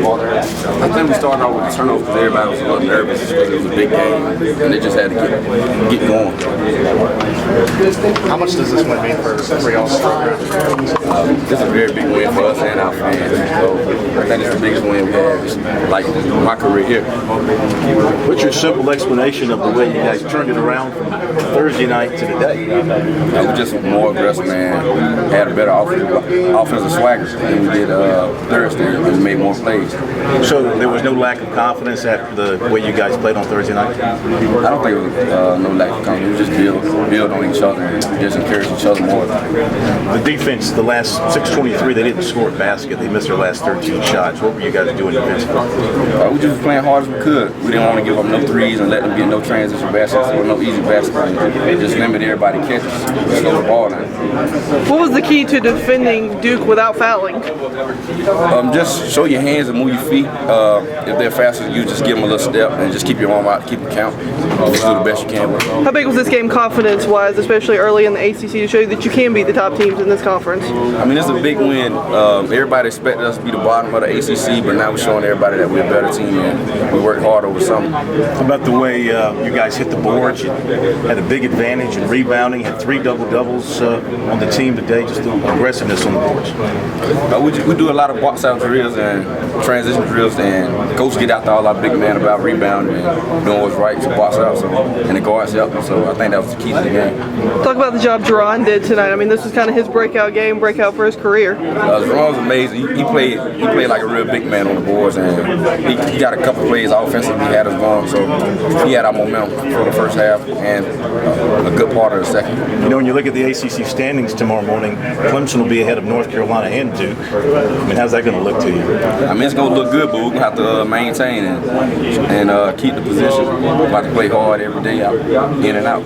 I think we started off with the turnovers because everybody was a little nervous because it was a big game, and they just had to get going. How much does this win mean for y'all's program? This is a very big win for us and our fans. So I think it's the biggest win we had, like my career here. What's your simple explanation of the way you guys turned it around from Thursday night to today? We were just more aggressive, man. Had a better offensive swagger than we did Thursday, and we made more plays. So there was no lack of confidence after the way you guys played on Thursday night? I don't think it was no lack of confidence. We just build on each other and just encourage each other more. The defense, the last 6:23, they didn't score a basket. They missed their last 13 shots. What were you guys doing defensively? We just was playing hard as we could. We didn't want to give up no threes and let them get no transition baskets or no easy baskets. Just limit everybody catches, slow the ball down. What was the key to defending Duke without fouling? Just show your hands and move your feet. If they're faster than you, just give them a little step and just keep your arm out, keep them count. Just do the best you can with them. How big was this game confidence-wise, especially early in the ACC, to show you that you can beat the top teams in this conference? I mean, it's a big win. Everybody expected us to be the bottom of the ACC, but now we're showing everybody that we're a better team and we worked hard over summer. How about the way you guys hit the boards? You had a big advantage in rebounding, had 3 double-doubles on the team today, just the aggressiveness on the boards. We do a lot of box-out drills and transition drills, and coach get out to all our big men about rebounding and doing what's right to box out, and the guards help them. So I think that was the key to the game. Talk about the job Jerron did tonight. I mean, this was kind of his breakout game, breakout for his career. Jerron was amazing. He played like a real big man on the boards, and he got a couple plays offensively. He had us going, so he had our momentum for the first half and a good part of the second. You know, when you look at the ACC standings tomorrow morning, Clemson will be ahead of North Carolina and Duke. I mean, how's that going to look to you? I mean, it's going to look good, but we're going to have to maintain and keep the position. We're about to play hard every day, out, in and out.